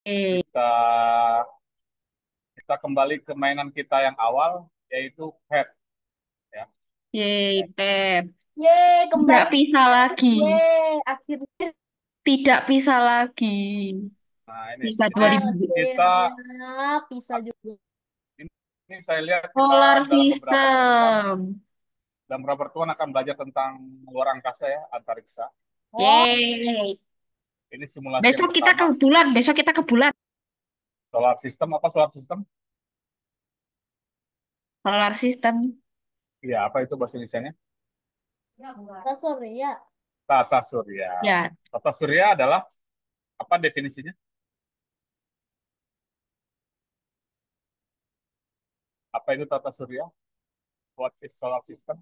Kita kita kembali ke mainan kita yang awal, yaitu pet, ya. Yeay, Pep. Yeay, Tidak kembali. bisa lagi. Yeay, akhirnya Tidak bisa lagi. Nah, Bisa kita akhirnya bisa juga. ini saya lihat kita Solar System. dalam beberapa pertemuan akan belajar tentang luar angkasa ya, antariksa. Oh, Yeay. Ini simulasi yang Besok kita ke pertama. bulan. Besok kita ke bulan. Solar system apa solar system? Solar System. Iya, apa itu bahasa Indonesia-nya? nggak sorry ya. Tata surya. Ya. Tata surya adalah apa definisinya? Apa itu tata surya? What is solar system?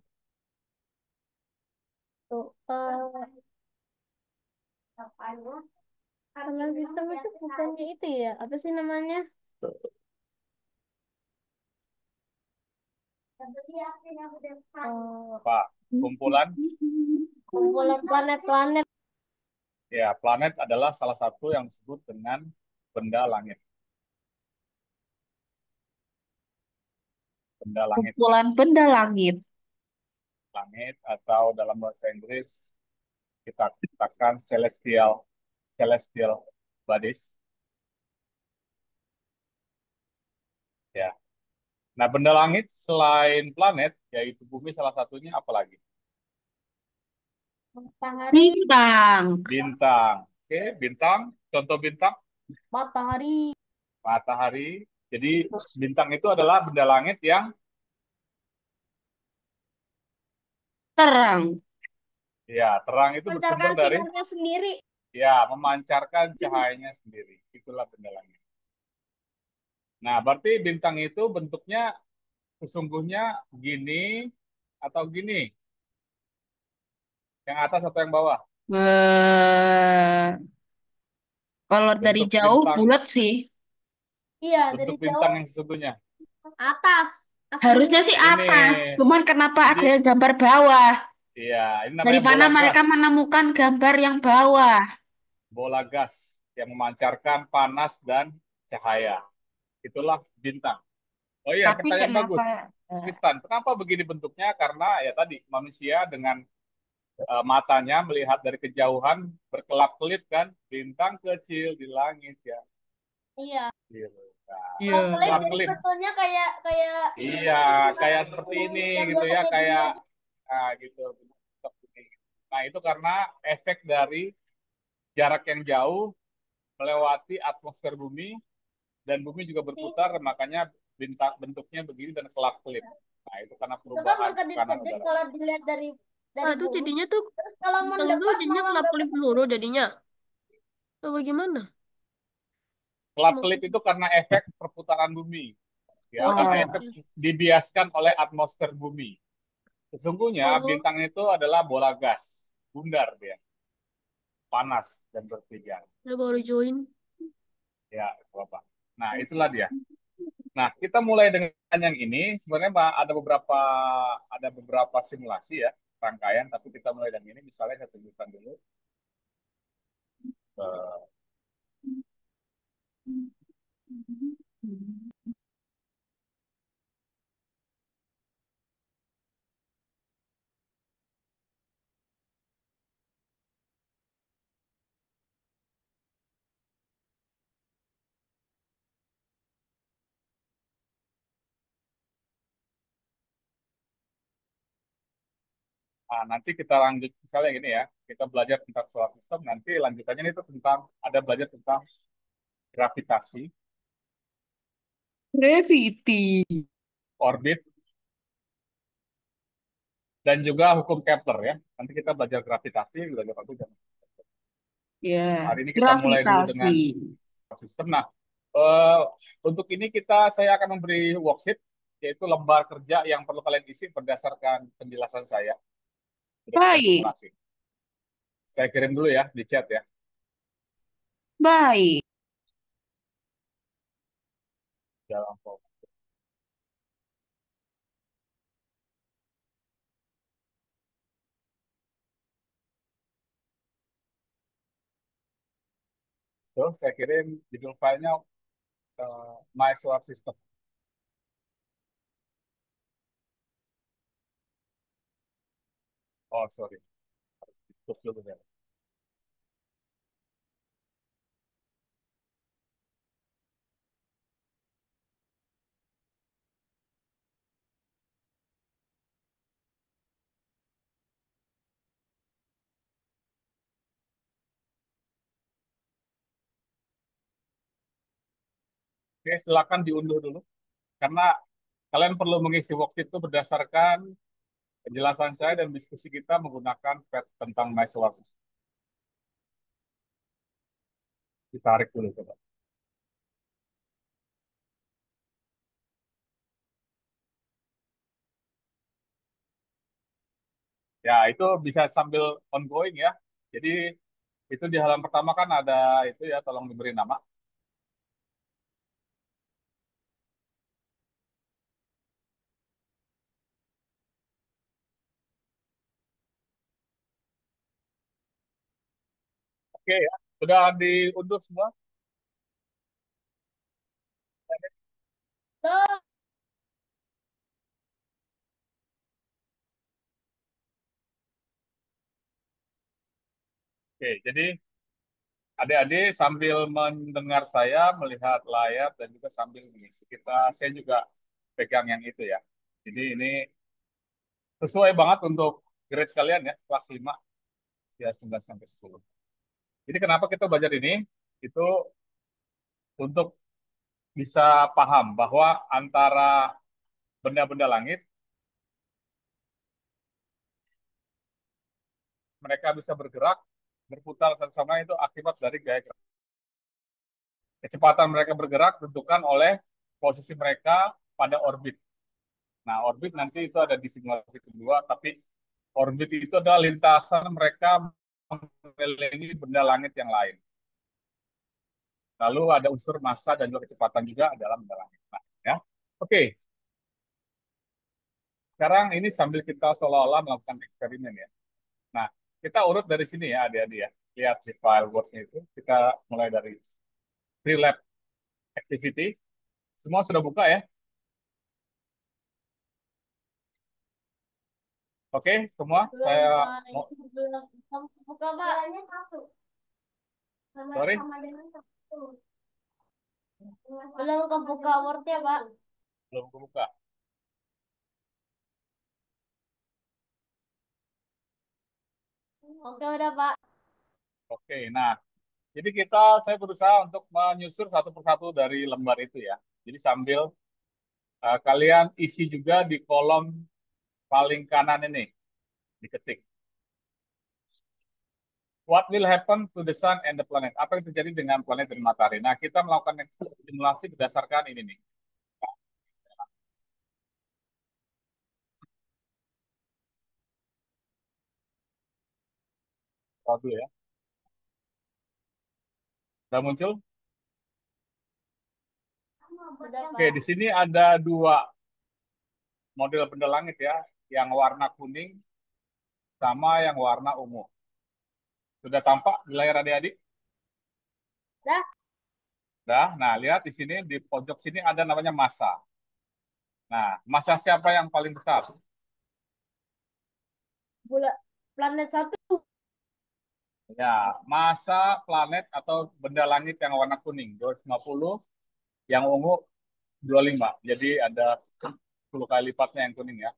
Tuh, solar system itu bukannya itu ya? Apa sih namanya? Pak, kumpulan. Kumpulan planet-planet. Ya, planet adalah salah satu yang disebut dengan benda langit. Benda langit, Kumpulan benda langit. langit atau dalam bahasa Inggris kita katakan celestial, celestial bodies. Ya. Nah, benda langit selain planet, yaitu bumi salah satunya apalagi? Matahari, Bintang. Bintang. Oke, bintang. Contoh bintang, matahari. matahari. Jadi bintang itu adalah benda langit yang Terang. ya terang itu bersumber Pancarkan dari sinarnya sendiri. ya memancarkan cahayanya sendiri. Itulah benda langit. Nah, berarti bintang itu bentuknya sesungguhnya gini atau gini, yang atas atau yang bawah? Eh, Kalau dari Bentuk jauh bintang, bulat sih. Iya, dari bentuk bintang jauh yang sesungguhnya. atas. Aslinya. Harusnya sih Ini, atas. Cuman kenapa jadi ada yang gambar bawah? iya, ini Dari namanya mana bola mereka gas. menemukan gambar yang bawah? Bola gas yang memancarkan panas dan cahaya. Itulah bintang. Oh iya, Tapi pertanyaan kenapa? bagus. eh, Tristan, kenapa begini bentuknya? Karena ya tadi manusia dengan matanya melihat dari kejauhan berkelap-kelip kan, bintang kecil di langit ya. Iya. Gitu. Nah, Kalau Iya. kelip jadi kelap-kelip. bentuknya kayak kayak Iya, kayak seperti ini yang gitu biasa ya, kayak gini kayak aja. gitu. Nah, itu karena efek dari jarak yang jauh melewati atmosfer bumi dan bumi juga Sih. berputar, makanya bintang bentuknya begini dan kelap-kelip. Nah, itu karena Itu kan perubahan tekanan berkedip-kedip udara. kalau dilihat Ah, dari itu bumi. jadinya tuh Terus kalau bintang itu mendekat jadinya malah nggak kelap-kelip berkedip. peluru jadinya. Oh, bagaimana? Kelap-kelip Maksudnya? itu karena efek perputaran bumi, ya, Oh, karena Oh, efek efeknya. dibiaskan oleh atmosfer bumi. Sesungguhnya Oh, bintang itu adalah bola gas, bundar dia, panas dan berpijar. saya baru join. Ya, Bapak. Nah, itulah dia. Nah, kita mulai dengan yang ini. Sebenarnya Pak, ada beberapa simulasi ya, rangkaian, tapi kita mulai dengan ini. Misalnya saya tunjukkan dulu. Eh, Nah, nanti kita lanjut misalnya gini ya, kita belajar tentang solar system, nanti lanjutannya itu tentang ada belajar tentang gravitasi, gravity. orbit, dan juga hukum Kepler ya. Nanti kita belajar gravitasi, belajar orbit dan Ya, hari ini kita mulai dulu gravitasi. dengan sistem. Nah, untuk ini saya akan memberi worksheet, yaitu lembar kerja yang perlu kalian isi berdasarkan penjelasan saya, berdasarkan Baik, simulasi. Saya kirim dulu ya di chat ya. baik. Dalam form. Tuh, saya kirim judul filenya My Solar System. Oh, sorry. Harus ditutup dulu ya. Oke, silakan diunduh dulu. Karena kalian perlu mengisi waktu itu berdasarkan penjelasan saya dan diskusi kita menggunakan pet tentang My Solar System. Ditarik dulu coba. Ya, itu bisa sambil ongoing ya. Jadi itu di halaman pertama kan ada itu ya, tolong diberi nama. Oke ya, sudah diunduh semua. Tuh, Oke, jadi adik-adik sambil mendengar saya, melihat layar, dan juga sambil mengisi. Saya juga pegang yang itu ya. Jadi ini sesuai banget untuk grade kalian ya, kelas 5, ya 9 sampai 10. Jadi kenapa kita belajar ini? Itu untuk bisa paham bahwa antara benda-benda langit, mereka bisa bergerak, berputar satu sama lain itu akibat dari gaya gravitasi. Kecepatan mereka bergerak ditentukan oleh posisi mereka pada orbit. Nah, orbit nanti itu ada di simulasi kedua, tapi orbit itu adalah lintasan mereka mengelilingi benda langit yang lain. Lalu ada unsur massa dan juga kecepatan juga dalam benda langit. Nah, ya. Oke, sekarang ini sambil kita seolah-olah melakukan eksperimen ya. Nah, kita urut dari sini ya adik-adik ya. Lihat di file Word-nya itu. Kita mulai dari pre-lab activity. Semua sudah buka ya? Oke, semua? belum Saya Pak. mau, Ini belum kamu buka Pak. sorry, Belum kebuka Word-nya Pak. belum kebuka. Oke udah Pak. Oke, nah, jadi saya berusaha untuk menyusur satu persatu dari lembar itu ya. Jadi sambil kalian isi juga di kolom paling kanan ini, diketik. What will happen to the sun and the planet? Apa yang terjadi dengan planet dan matahari? Nah, kita melakukan simulasi berdasarkan ini nih. Satu ya. Sudah muncul? Udah Oke, Pak. di sini ada dua model benda langit ya, yang warna kuning sama yang warna ungu. Sudah tampak di layar adik-adik? Dah. Dah. Nah, lihat di sini di pojok sini ada namanya massa. Nah, massa siapa yang paling besar? Bulan planet satu. Ya, massa planet atau benda langit yang warna kuning 250, yang ungu 25. Jadi ada 10 kali lipatnya yang kuning ya.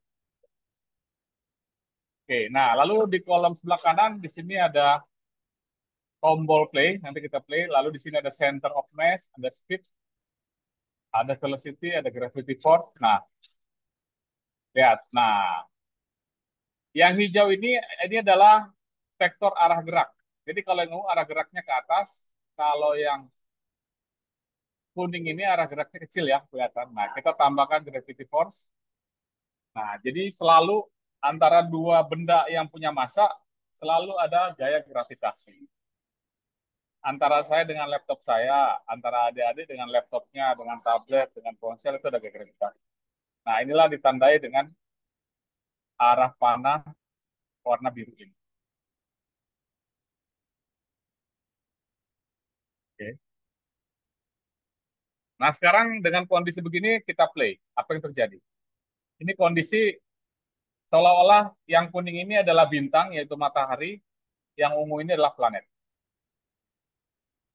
Oke, nah lalu di kolom sebelah kanan di sini ada tombol play, nanti kita play. Lalu di sini ada center of mass, ada speed, ada velocity, ada gravity force. Nah, lihat. Nah, yang hijau ini adalah vektor arah gerak. Jadi kalau yang ungu arah geraknya ke atas, kalau yang kuning ini arah geraknya kecil ya, kelihatan. Nah, kita tambahkan gravity force. Nah, jadi selalu antara dua benda yang punya massa, selalu ada gaya gravitasi. Antara saya dengan laptop saya, antara adik-adik dengan laptopnya, dengan tablet, dengan ponsel, itu ada gaya gravitasi. Nah, inilah ditandai dengan arah panah warna biru ini. Oke. Nah, sekarang dengan kondisi begini kita play. Apa yang terjadi? Ini kondisi seolah-olah yang kuning ini adalah bintang, yaitu matahari, yang ungu ini adalah planet.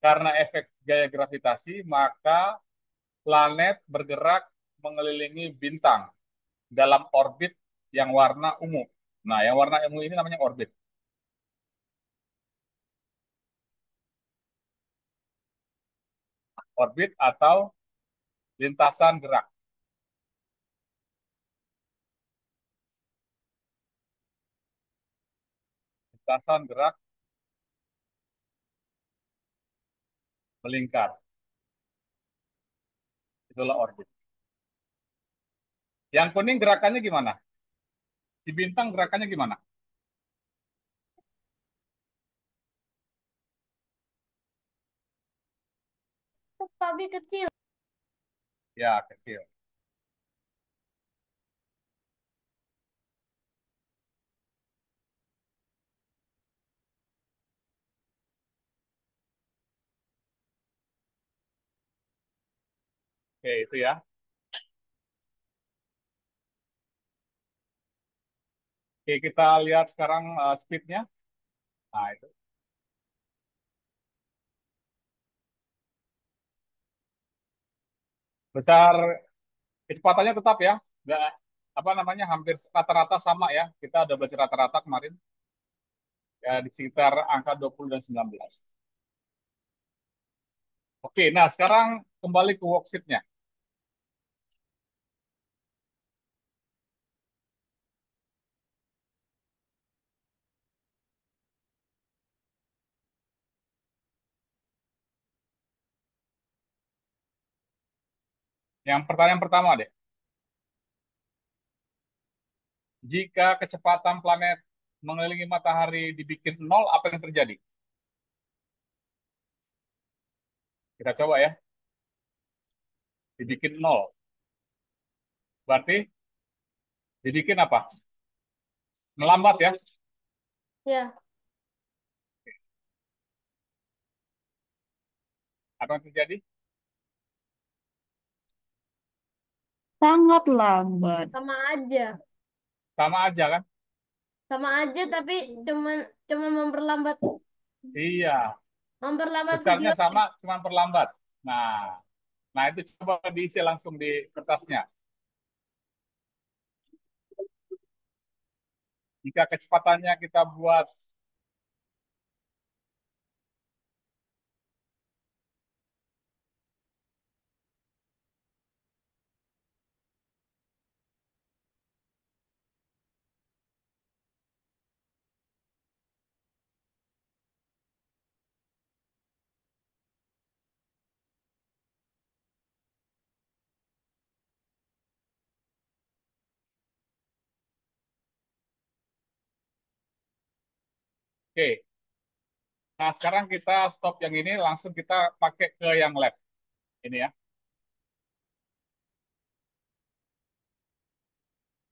Karena efek gaya gravitasi, maka planet bergerak mengelilingi bintang dalam orbit yang warna ungu. Nah, yang warna ungu ini namanya orbit. Orbit atau lintasan gerak. Lintasan gerak melingkar. Itulah orbit. Yang kuning gerakannya gimana? Si bintang gerakannya gimana? Tapi kecil. Ya, kecil. Oke, itu ya. Oke, kita lihat sekarang speed-nya. Nah, itu. Besar kecepatannya tetap ya. Nggak, apa namanya, hampir rata-rata sama ya. Kita udah belajar rata-rata kemarin. Ya, di sekitar angka 20 dan 19. Oke, nah sekarang kembali ke worksheet-nya. Yang pertanyaan pertama deh. Jika kecepatan planet mengelilingi matahari dibikin nol, apa yang terjadi? Kita coba ya. Dibikin nol. Berarti dibikin apa? Melambat ya. Ya. Apa yang terjadi? Sangat lambat. Sama aja. Sama aja kan? Sama aja tapi cuman cuma memperlambat Iya. memperlambat Besarnya video. sama, cuma perlambat. Nah, nah itu coba diisi langsung di kertasnya. Jika kecepatannya kita buat oke. Nah, sekarang kita stop yang ini, langsung kita pakai ke yang lab. Ini ya.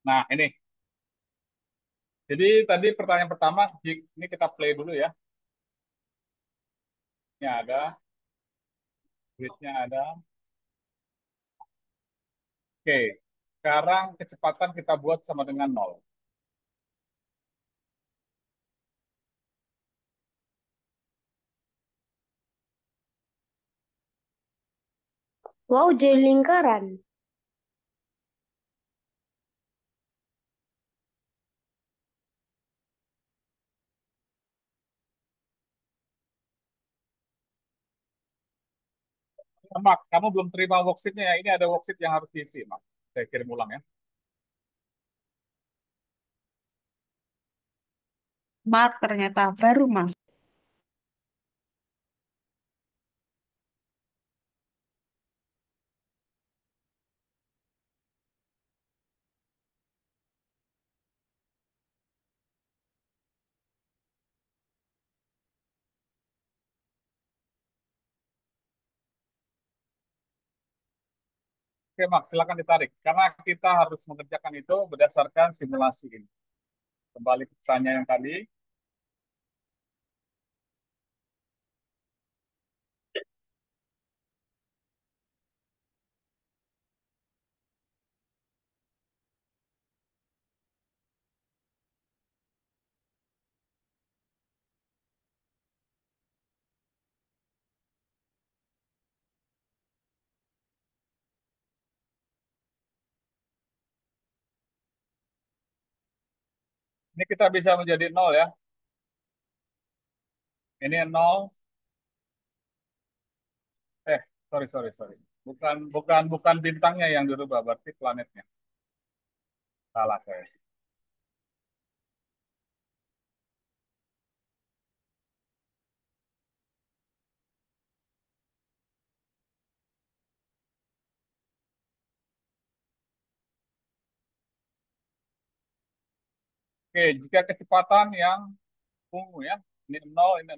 Nah, ini. Jadi tadi pertanyaan pertama, ini kita play dulu ya. Ini ada, gridnya ada. Oke, sekarang kecepatan kita buat sama dengan nol. Wow, jadi lingkaran. Mak, kamu belum terima worksheet-nya ya. Ini ada worksheet yang harus diisi, Mak. Saya kirim ulang ya. Mark ternyata baru masuk. Oke, Mak, silakan ditarik. Karena kita harus mengerjakan itu berdasarkan simulasi ini. Kembali ke pertanyaan yang tadi. Ini kita bisa menjadi nol ya. Ini nol. Sorry, sorry, sorry. Bukan bintangnya yang dirubah, berarti planetnya. Salah saya. Oke, jika kecepatan yang ungu ya, ini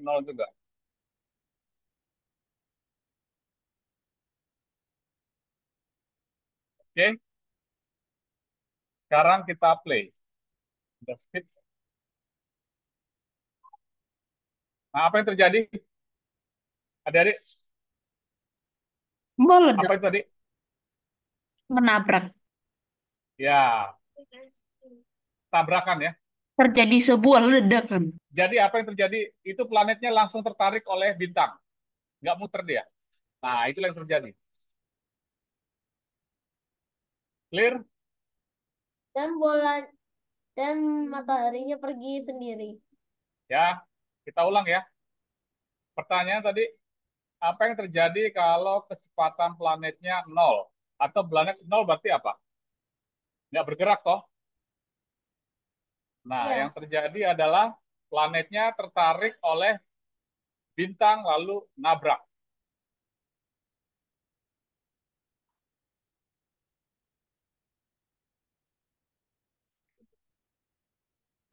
nol juga. Oke, sekarang kita play. The speed. Nah, apa yang terjadi? Adik-adik, apa Meledak, itu tadi? menabrak. Ya, tabrakan ya. Terjadi sebuah ledakan. Jadi apa yang terjadi? Itu planetnya langsung tertarik oleh bintang. Nggak muter dia. Nah, itulah yang terjadi. Clear? Dan bola dan mataharinya pergi sendiri. Ya, kita ulang ya. Pertanyaan tadi, apa yang terjadi kalau kecepatan planetnya nol? Atau planet nol berarti apa? Nggak bergerak toh? Nah, yang Iya. terjadi adalah planetnya tertarik oleh bintang lalu nabrak.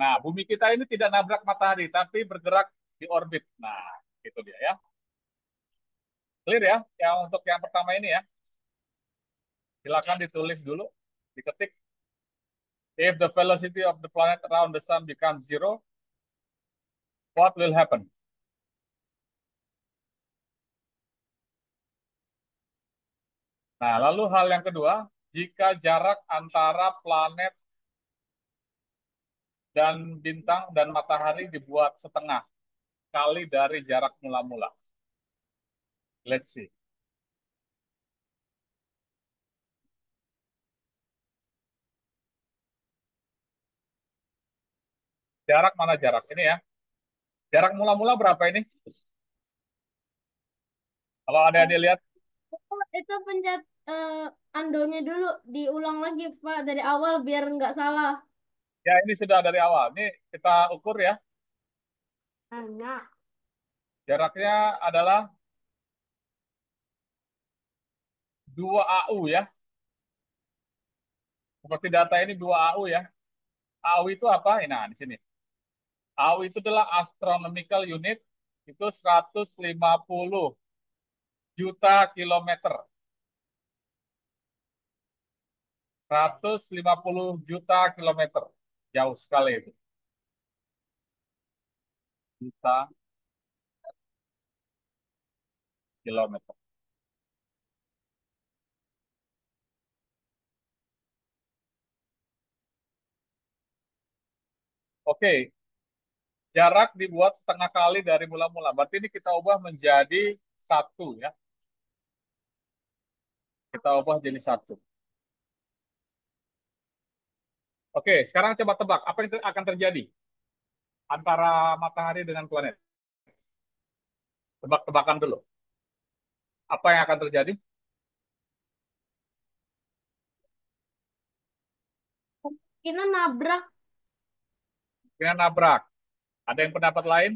Nah, bumi kita ini tidak nabrak matahari, tapi bergerak di orbit. Nah, itu dia ya. Clear ya? Yang untuk yang pertama ini ya. Silakan ditulis dulu, diketik. If the velocity of the planet around the sun becomes zero, what will happen? Nah, lalu hal yang kedua, jika jarak antara planet dan bintang dan matahari dibuat setengah kali dari jarak mula-mula. Let's see. Jarak mana jarak? Ini ya. Jarak mula-mula berapa ini? Kalau ada yang lihat, Itu pencet andonya dulu, diulang lagi Pak dari awal biar nggak salah. ya ini sudah dari awal. Ini kita ukur ya. Nah, Jaraknya adalah 2 AU ya. Seperti data ini 2 AU ya. AU itu apa? Nah, di sini. AU itu adalah astronomical unit. Itu 150 juta kilometer. 150 juta kilometer. Jauh sekali itu. Juta kilometer. Oke, jarak dibuat setengah kali dari mula-mula. Berarti ini kita ubah menjadi 1 ya. Kita ubah jadi 1. Oke, sekarang coba tebak. Apa yang akan terjadi antara matahari dengan planet? Tebak-tebakan dulu. Apa yang akan terjadi? kita nabrak. Dengan nabrak. Ada yang pendapat lain?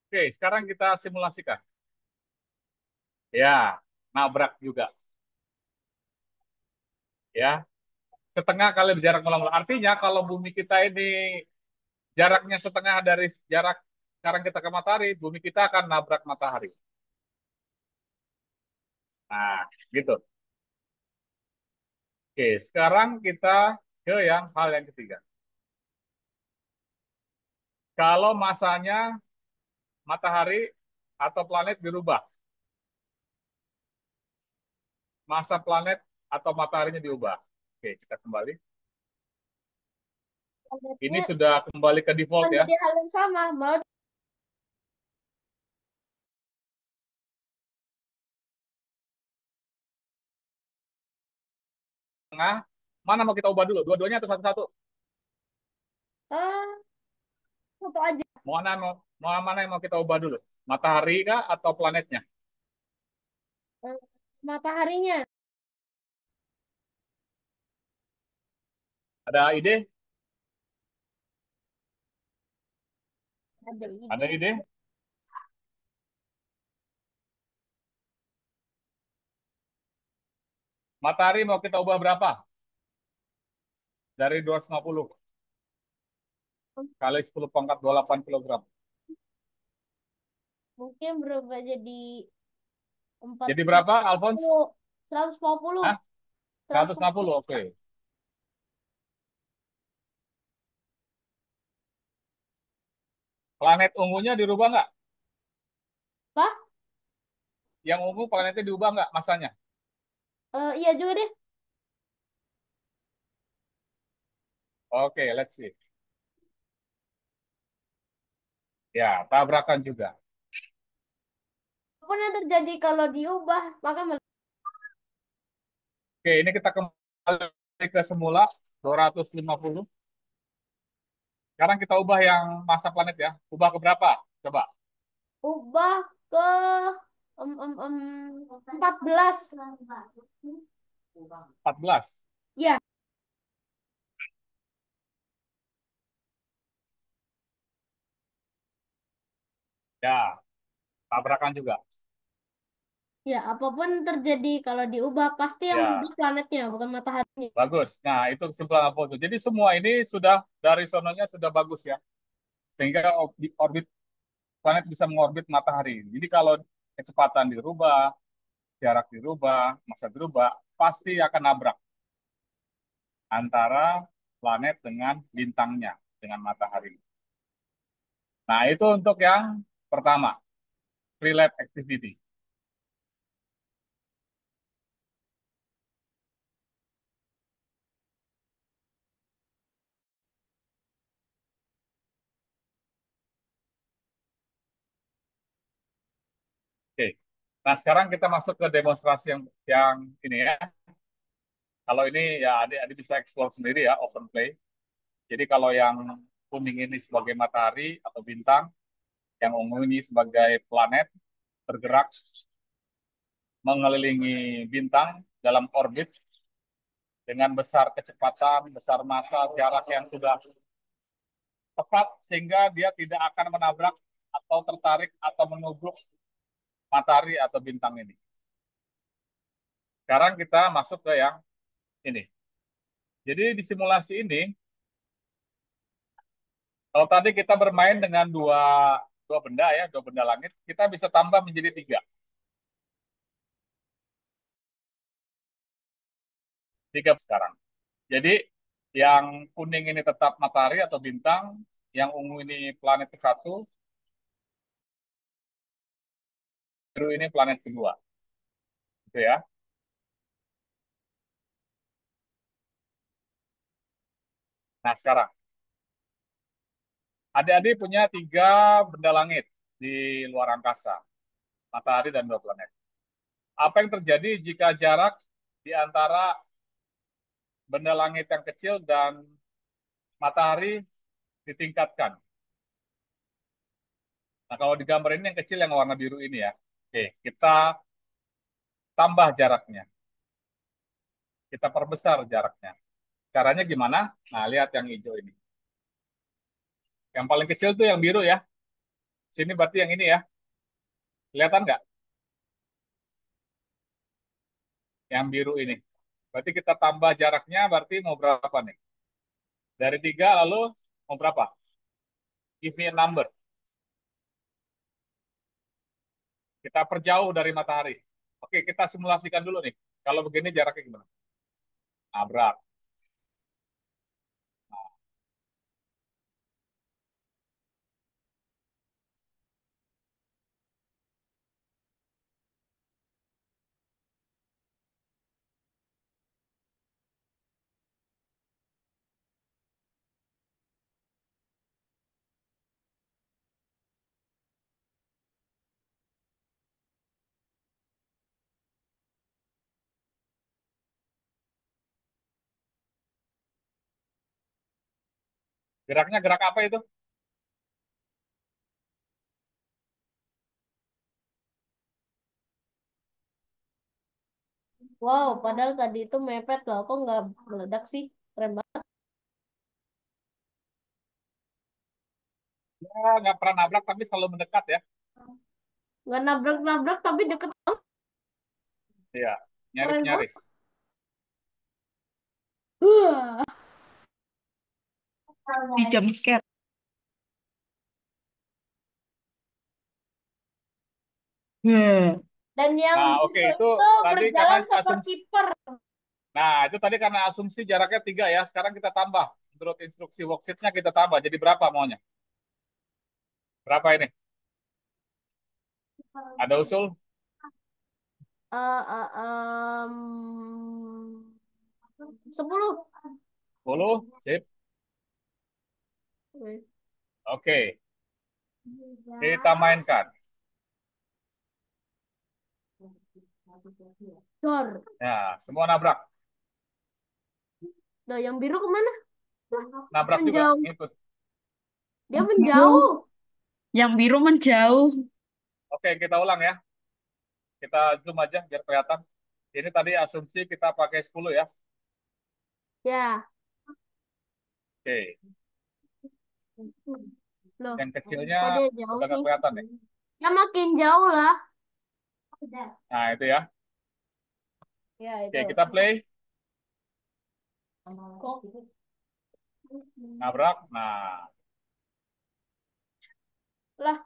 Oke, sekarang kita simulasikan. Ya, nabrak juga. Ya, setengah kali jarak mula-mula. Artinya kalau bumi kita ini jaraknya setengah dari jarak sekarang kita ke matahari, bumi kita akan nabrak matahari. Nah, gitu. Oke, sekarang kita ke yang hal yang ketiga. Kalau masanya matahari atau planet dirubah, masa planet atau mataharinya diubah. Oke, kita kembali. Ini Planetnya sudah kembali ke default ya. menjadi hal yang sama, malah tengah, mana mau kita ubah dulu? Dua-duanya atau satu-satu? Eh, satu aja. Mau mana yang mau kita ubah dulu? Matahari kah atau planetnya? Eh, mataharinya. Ada ide? Ada Ada ide. ide? Matahari mau kita ubah berapa? Dari 250 kali 10 pangkat 28 kilogram. Mungkin berubah jadi Jadi berapa, Alphonse? 450. 150. Hah? 150, 150. oke. Planet ungunya dirubah nggak? Pak? Yang ungu planetnya diubah nggak masanya? Iya juga deh. Oke, let's see. Ya, tabrakan juga. Apapun yang terjadi kalau diubah, maka Oke, ini kita kembali ke semula, 250. Sekarang kita ubah yang masa planet ya. Ubah ke berapa? Coba. ubah ke 14. 14. Ya, Ya, tabrakan juga. ya, apapun terjadi kalau diubah pasti yang Ya, berubah planetnya, bukan mataharinya. bagus. Nah, itu kesimpulan Alfonso. Jadi semua ini sudah dari sononya sudah bagus ya. Sehingga orbit planet bisa mengorbit matahari. Jadi kalau kecepatan dirubah, jarak dirubah, masa dirubah, pasti akan nabrak antara planet dengan bintangnya, dengan matahari. Nah, itu untuk yang pertama, relate activity. Oke. Nah, sekarang kita masuk ke demonstrasi yang ini ya. Kalau ini ya adik-adik bisa explore sendiri ya, open play. Jadi kalau yang kuning ini sebagai matahari atau bintang, yang ungu ini sebagai planet bergerak mengelilingi bintang dalam orbit dengan besar kecepatan, besar massa, jarak yang sudah tepat sehingga dia tidak akan menabrak atau tertarik atau menubruk matahari atau bintang ini. Sekarang kita masuk ke yang ini. Jadi di simulasi ini, kalau tadi kita bermain dengan dua benda ya, dua benda langit, kita bisa tambah menjadi tiga. Tiga sekarang. Jadi yang kuning ini tetap matahari atau bintang, yang ungu ini planet ke satu, biru ini planet kedua. Gitu ya. Nah sekarang, adik-adik punya tiga benda langit di luar angkasa, matahari dan dua planet. Apa yang terjadi jika jarak di antara benda langit yang kecil dan matahari ditingkatkan? Nah, kalau di gambar ini yang kecil yang warna biru ini ya. Oke, kita tambah jaraknya. Kita perbesar jaraknya. Caranya gimana? Nah, lihat yang hijau ini. Yang paling kecil tuh yang biru ya. Sini berarti yang ini ya. Kelihatan nggak? Yang biru ini. Berarti kita tambah jaraknya, berarti mau berapa nih? Dari tiga lalu mau berapa? Give me a number. Kita perjauh dari matahari. Oke, kita simulasikan dulu nih. Kalau begini jaraknya gimana? Nabrak. Geraknya gerak apa itu? Wow, padahal tadi itu mepet loh. Kok nggak meledak sih? Keren banget. Ya, nggak pernah nabrak tapi selalu mendekat ya. Nggak nabrak-nabrak tapi deket. Iya, Keren banget. nyaris-nyaris. Wah. Di jump scare. Yeah. Dan yang Nah, oke biru itu itu tadi karena berjalan asumsi. seperti per. Nah, itu tadi karena asumsi jaraknya 3 ya. Sekarang kita tambah. Menurut instruksi worksheet-nya kita tambah. Jadi berapa maunya? Berapa ini? Ada usul? Eh, eh, 10. 10? Sip. Oke, kita mainkan. Dor. Ya, semua nabrak. Loh, yang biru kemana? Wah, Nabrak juga, menjauh. ngikut. Dia menjauh. Yang biru menjauh. Oke, kita ulang ya. Kita zoom aja biar kelihatan. Ini tadi asumsi kita pakai 10 ya. Ya. Oke, Loh, yang kecilnya kok dia jauh udah nggak sih? kelihatan nih. Ya makin jauh lah. Nah, itu ya. Ya, Oke, itu. kita play. Kok Nabrak. Nah, lah,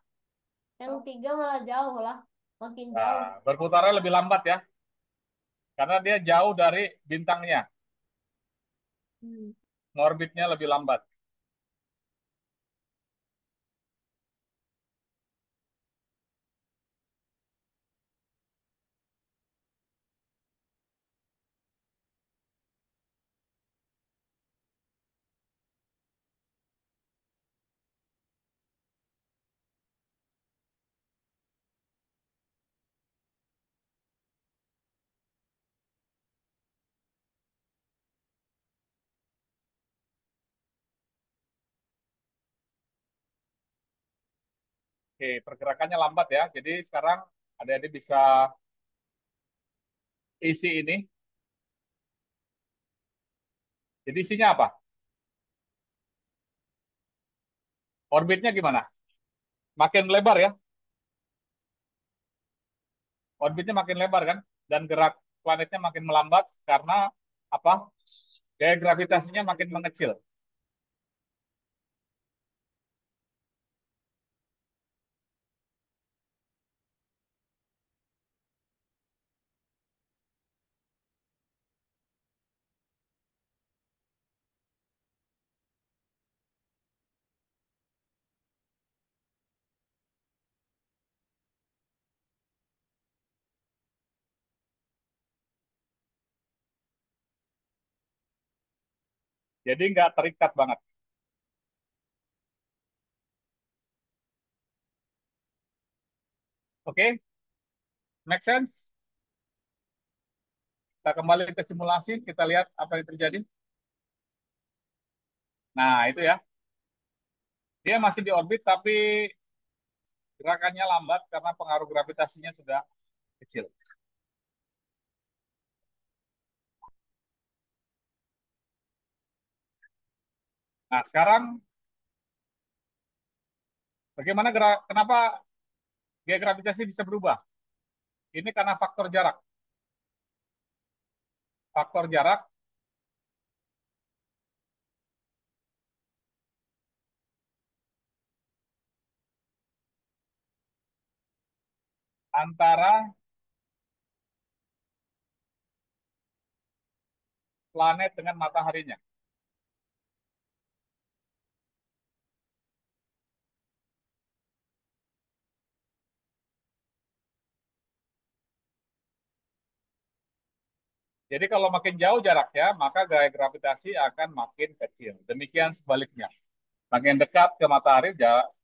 yang 3 malah jauh lah. Makin jauh. berputarnya lebih lambat ya. Karena dia jauh dari bintangnya. Hmm. Ngorbitnya lebih lambat. Oke, pergerakannya lambat ya. Jadi sekarang adik-adik bisa isi ini. Jadi isinya apa? Orbitnya gimana? Makin lebar ya. Orbitnya makin lebar kan? Dan gerak planetnya makin melambat karena apa? Gaya gravitasinya makin mengecil. Jadi nggak terikat banget. Oke, make sense? Kita kembali ke simulasi, kita lihat apa yang terjadi. Nah, itu ya. Dia masih di orbit tapi gerakannya lambat karena pengaruh gravitasinya sudah kecil. Nah, sekarang bagaimana kenapa gaya gravitasi bisa berubah? Ini karena faktor jarak. Faktor jarak antara planet dengan mataharinya. Jadi kalau makin jauh jaraknya, maka gaya gravitasi akan makin kecil. Demikian sebaliknya. Makin dekat ke matahari,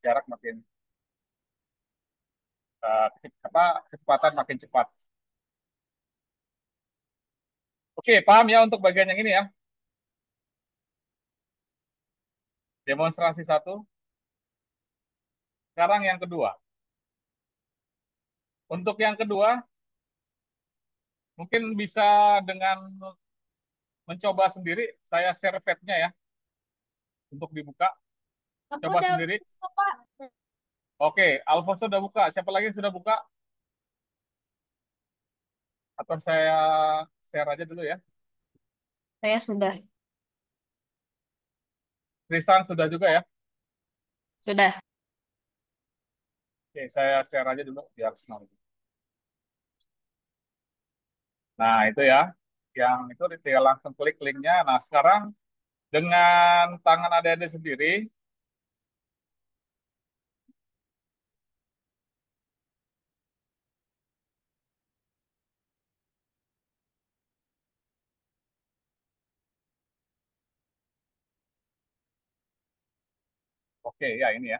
jarak makin kecepatan makin cepat. Oke, paham ya untuk bagian yang ini ya. Demonstrasi satu. Sekarang yang kedua. Untuk yang kedua, mungkin bisa dengan mencoba sendiri. Saya share pad-nya ya, untuk dibuka. Aku Coba udah sendiri. buka, Pak. Oke, Alfonso sudah buka. Siapa lagi yang sudah buka? Atau saya share aja dulu ya. Saya sudah. Tristan sudah juga ya. Sudah. Oke, saya share aja dulu biar senang. Nah, itu ya. Yang itu tinggal langsung klik linknya. Nah, sekarang dengan tangan adik-adik sendiri, oke ya ini ya.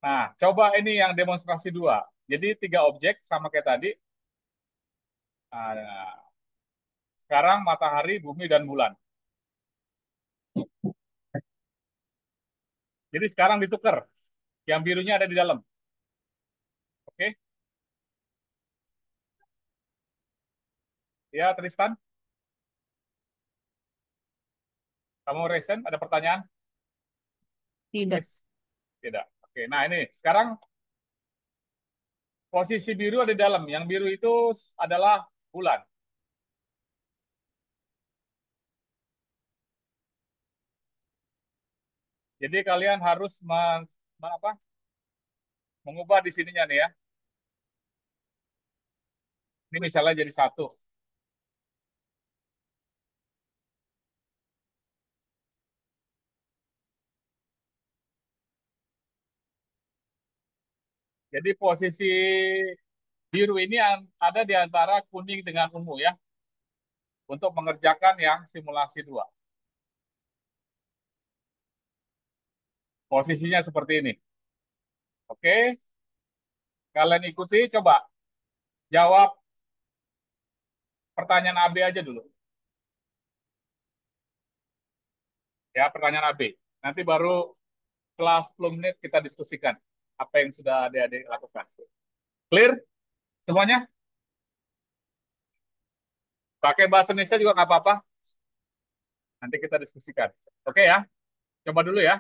Nah, coba ini yang demonstrasi dua. Jadi tiga objek sama kayak tadi. Nah, sekarang matahari, bumi, dan bulan. Jadi sekarang ditukar. Yang birunya ada di dalam. Oke? Ya, Tristan, kamu resen, ada pertanyaan? Tidak. Chris? Tidak. Oke, nah ini sekarang posisi biru ada di dalam. Yang biru itu adalah bulan. Jadi kalian harus mengubah di sininya nih ya. Ini misalnya jadi satu. Jadi posisi biru ini ada di antara kuning dengan ungu ya. Untuk mengerjakan yang simulasi dua. Posisinya seperti ini. Oke, kalian ikuti, coba jawab pertanyaan AB aja dulu. Ya, pertanyaan AB. Nanti baru setelah 10 menit kita diskusikan apa yang sudah adik-adik lakukan. Clear semuanya? Pakai bahasa Indonesia juga nggak apa-apa. Nanti kita diskusikan. Oke ya, coba dulu ya.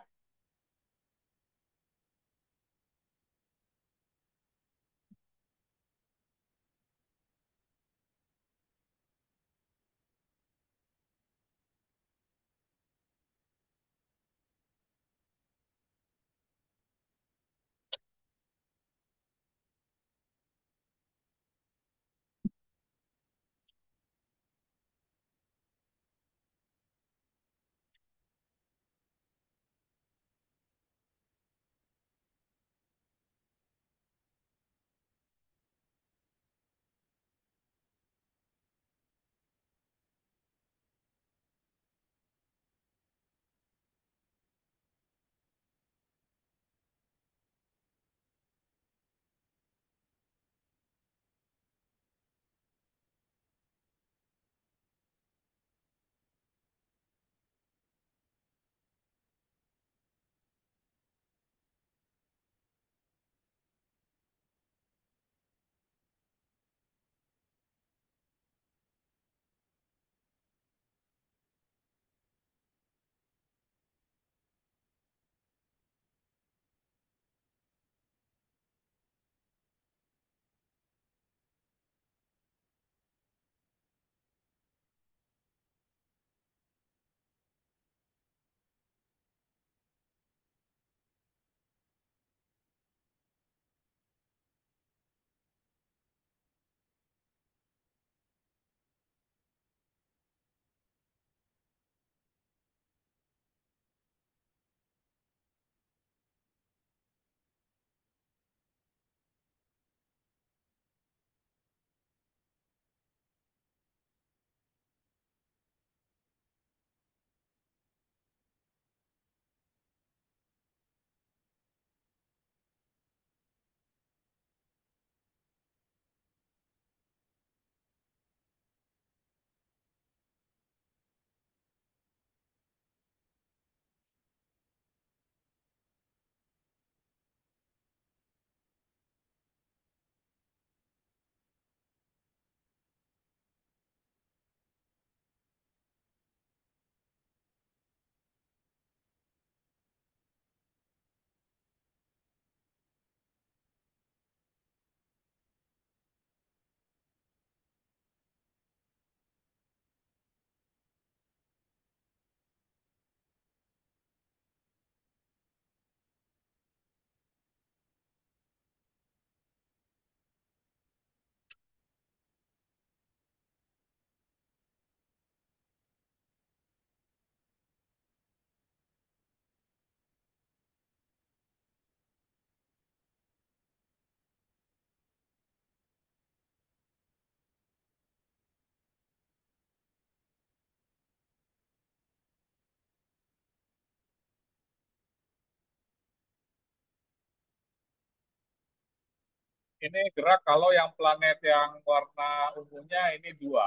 Ini gerak kalau yang planet yang warna ungunya ini dua.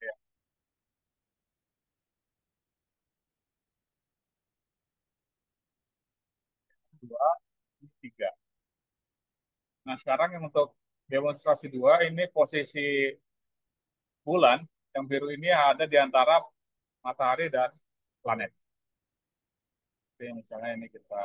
Ya, dua, ini tiga. Nah, sekarang yang untuk demonstrasi dua, ini posisi bulan yang biru ini ada di antara matahari dan planet. Jadi misalnya ini kita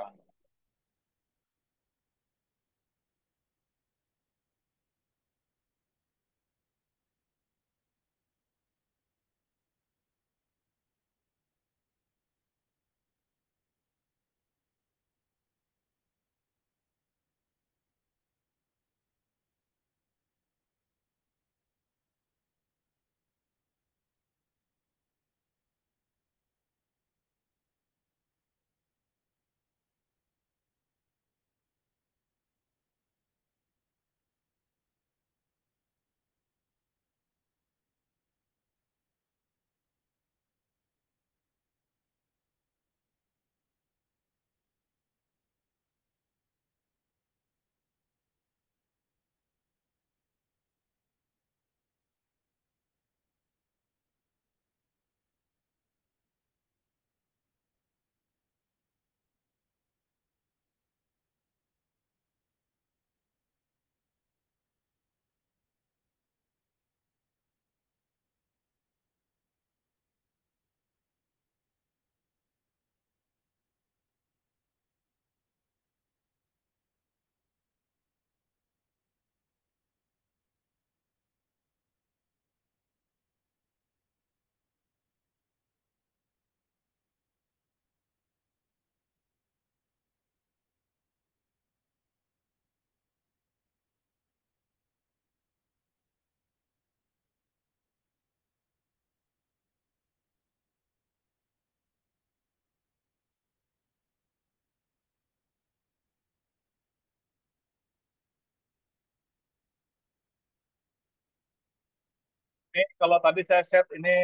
ini kalau tadi saya set ini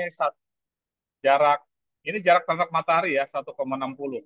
jarak ini jarak terhadap matahari ya 1,60.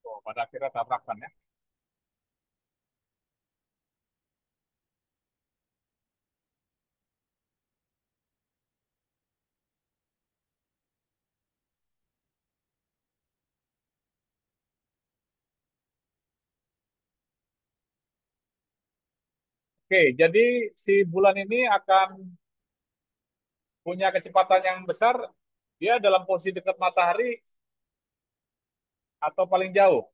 Oh, pada akhirnya tabrakan ya. Oke, jadi si bulan ini akan punya kecepatan yang besar, dia dalam posisi dekat matahari atau paling jauh,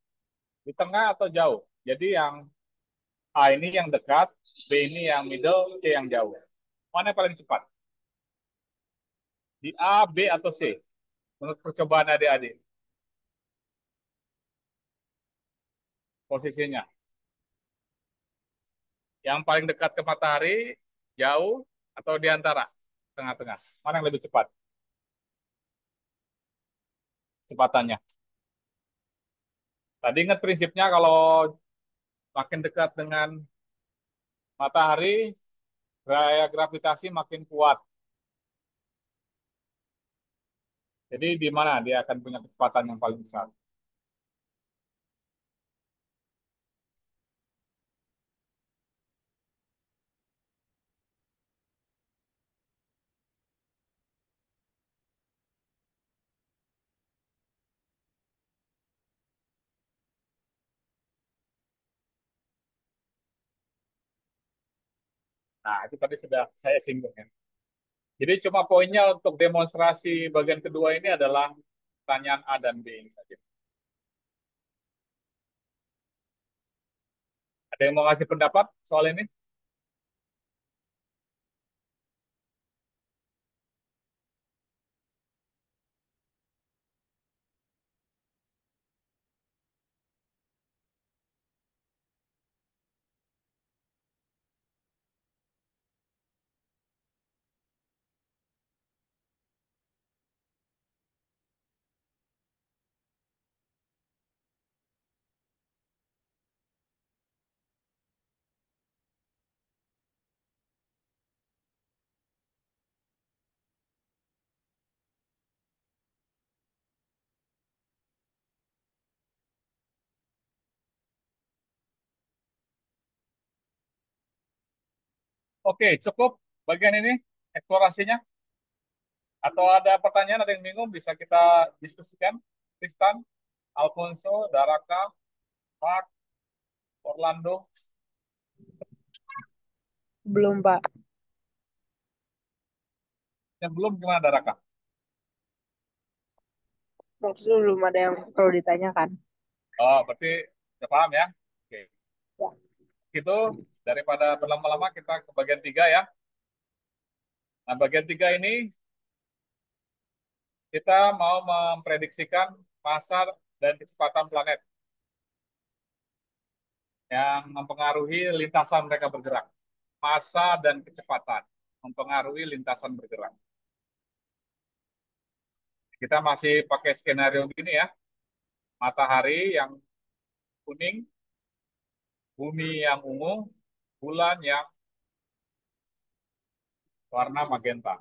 di tengah atau jauh. Jadi yang A ini yang dekat, B ini yang middle, C yang jauh. Mana yang paling cepat? Di A, B, atau C? Menurut percobaan adik-adik, posisinya. Yang paling dekat ke matahari, jauh, atau di antara? Tengah-tengah. Mana yang lebih cepat? Kecepatannya. Tadi ingat prinsipnya kalau makin dekat dengan matahari, Gaya gravitasi makin kuat. Jadi di mana dia akan punya kecepatan yang paling besar? Nah, itu tadi sudah saya singgung ya. Jadi cuma poinnya untuk demonstrasi bagian kedua ini adalah pertanyaan A dan B ini saja. Ada yang mau ngasih pendapat soal ini? Oke, cukup bagian ini eksplorasinya. Atau ada pertanyaan, ada yang bingung, bisa kita diskusikan. Tristan, Alfonso, Daraka, Mark, Orlando. Belum, Pak. Yang belum gimana, Daraka? Maksudnya belum ada yang perlu ditanyakan. Oh, berarti sudah paham ya? Oke. Ya. Gitu, daripada berlama-lama kita ke bagian tiga ya. Nah, bagian tiga ini kita mau memprediksikan massa dan kecepatan planet yang mempengaruhi lintasan mereka bergerak. Massa dan kecepatan mempengaruhi lintasan bergerak. Kita masih pakai skenario gini ya. Matahari yang kuning, bumi yang ungu, bulan yang warna magenta.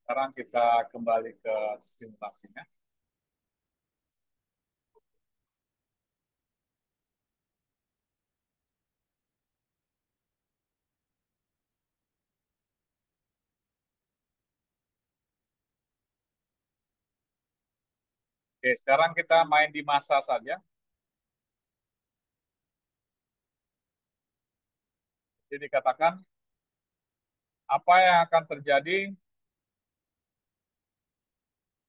Sekarang kita kembali ke simulasinya. Oke, sekarang kita main di massa saja. Jadi dikatakan apa yang akan terjadi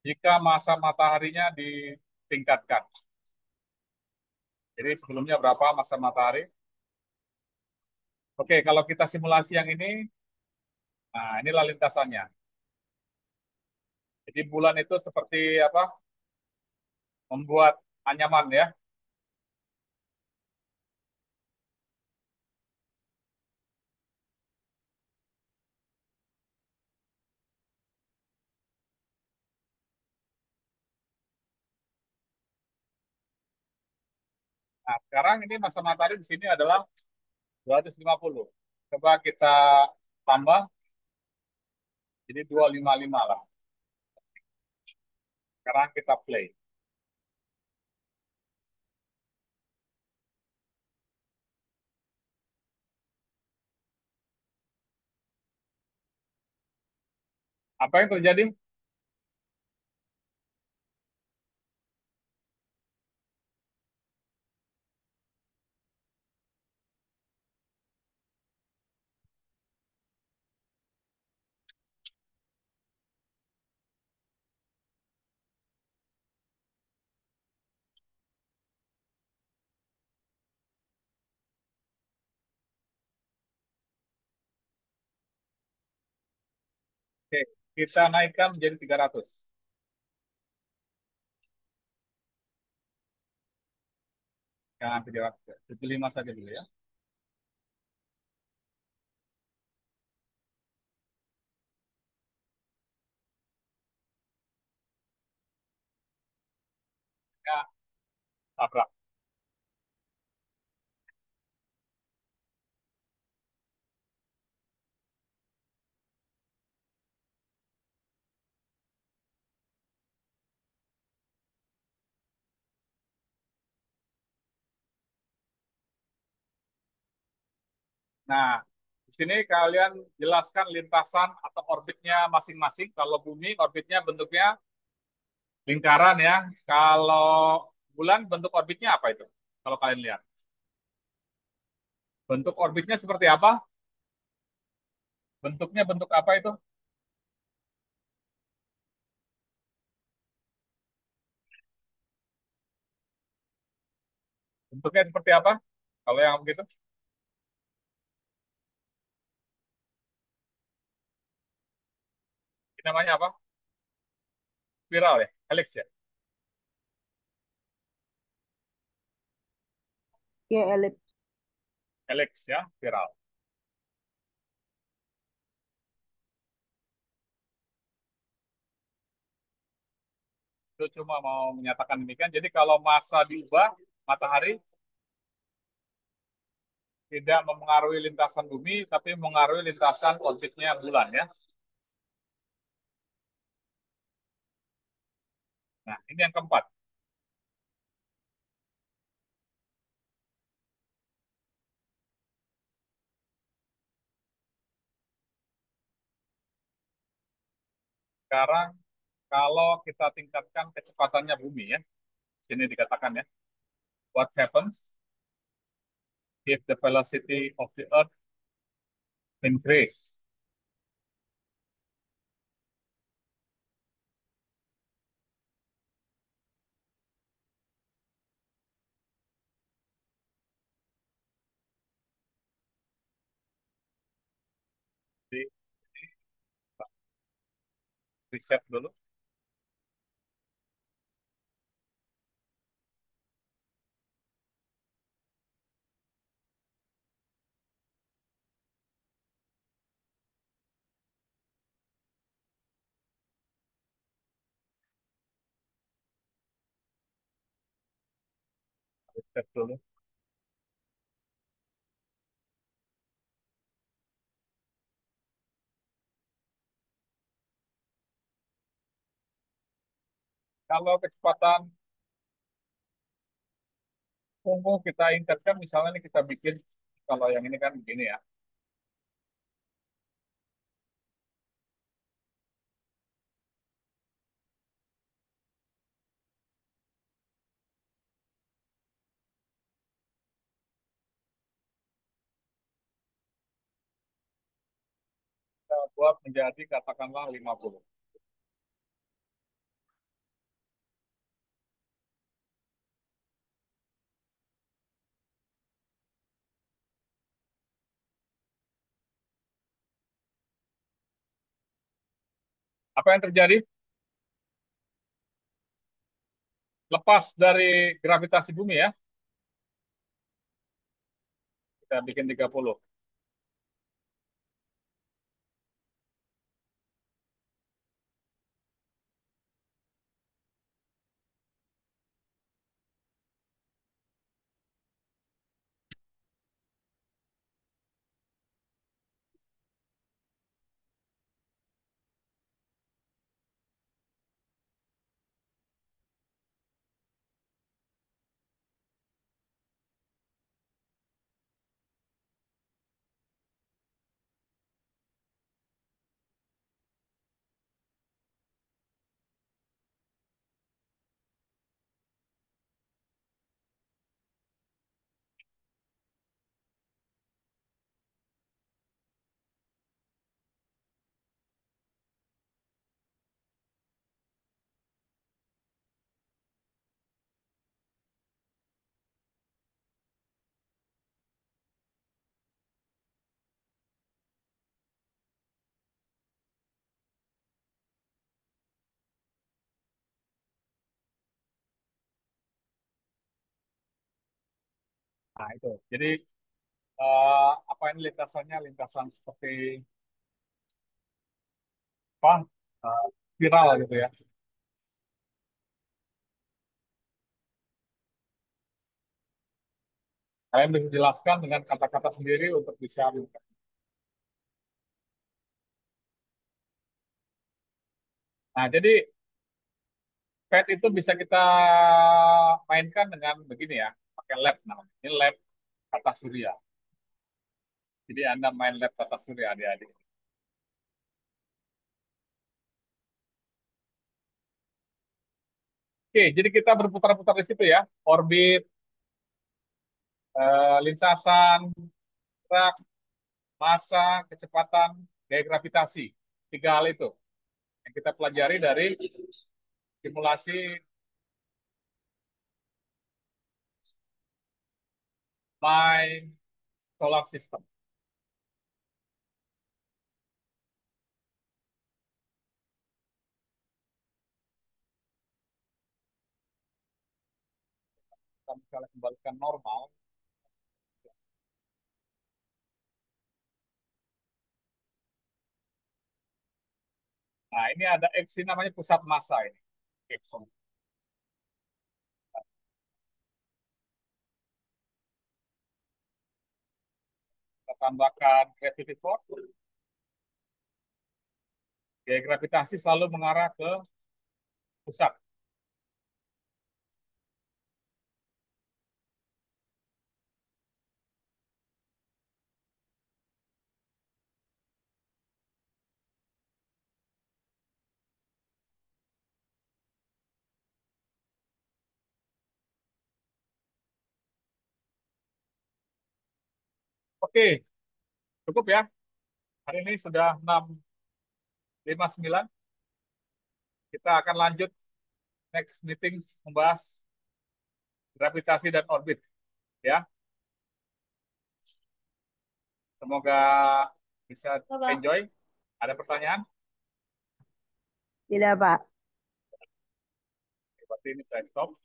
jika massa mataharinya ditingkatkan. Jadi sebelumnya berapa massa matahari? Oke, kalau kita simulasi yang ini, nah inilah lintasannya. Jadi bulan itu seperti apa? Membuat anyaman ya. Nah, sekarang ini massa matahari di sini adalah 250. Coba kita tambah, jadi 255 lah. Sekarang kita play. Apa yang terjadi? Oke, kita naikkan menjadi 300. Jangan 300, 75 saja dulu ya. Ya, tabrak. Nah, di sini kalian jelaskan lintasan atau orbitnya masing-masing. Kalau bumi orbitnya bentuknya lingkaran ya. Kalau bulan bentuk orbitnya apa itu? Kalau kalian lihat. Bentuk orbitnya seperti apa? Bentuknya bentuk apa itu? Bentuknya seperti apa? Kalau yang begitu, ini namanya apa? Spiral ya? Helix ya? Ya, elip. Helix ya, spiral. Itu cuma mau menyatakan demikian. Jadi kalau massa diubah, matahari tidak memengaruhi lintasan bumi, tapi mengaruhi lintasan orbitnya bulan ya. Nah, ini yang keempat. Sekarang kalau kita tingkatkan kecepatannya bumi ya, sini dikatakan ya, what happens if the velocity of the earth increase? Di riset dulu, riset dulu. Kalau kecepatan tunggu kita tingkatkan, misalnya nih kita bikin, kalau yang ini kan begini ya, kita buat menjadi katakanlah 50. Apa yang terjadi? Lepas dari gravitasi bumi ya, kita bikin 30. Nah, itu. Jadi apa ini lintasannya? Lintasan seperti apa? Spiral gitu ya. Kalian bisa jelaskan dengan kata-kata sendiri untuk bisa. Nah, jadi pet itu bisa kita mainkan dengan begini ya, pakai lab namanya. Ini lab kata surya. Jadi Anda main lab tata surya adik-adik. Oke, jadi kita berputar-putar di situ ya. Orbit, lintasan, gerak, massa, kecepatan, gaya gravitasi. Tiga hal itu yang kita pelajari dari simulasi My Solar System. Kita misalnya kembalikan normal. Nah, ini ada X ini namanya pusat massa ini. X. Kita tambahkan gravity force. Gaya gravitasi selalu mengarah ke pusat. Oke, cukup ya. Hari ini sudah 6:59. Kita akan lanjut next meeting membahas gravitasi dan orbit ya. Semoga bisa Bapak. enjoy. Ada pertanyaan? Tidak, Pak. Berarti ini saya stop.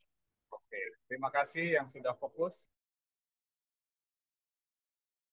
Oke, terima kasih yang sudah fokus.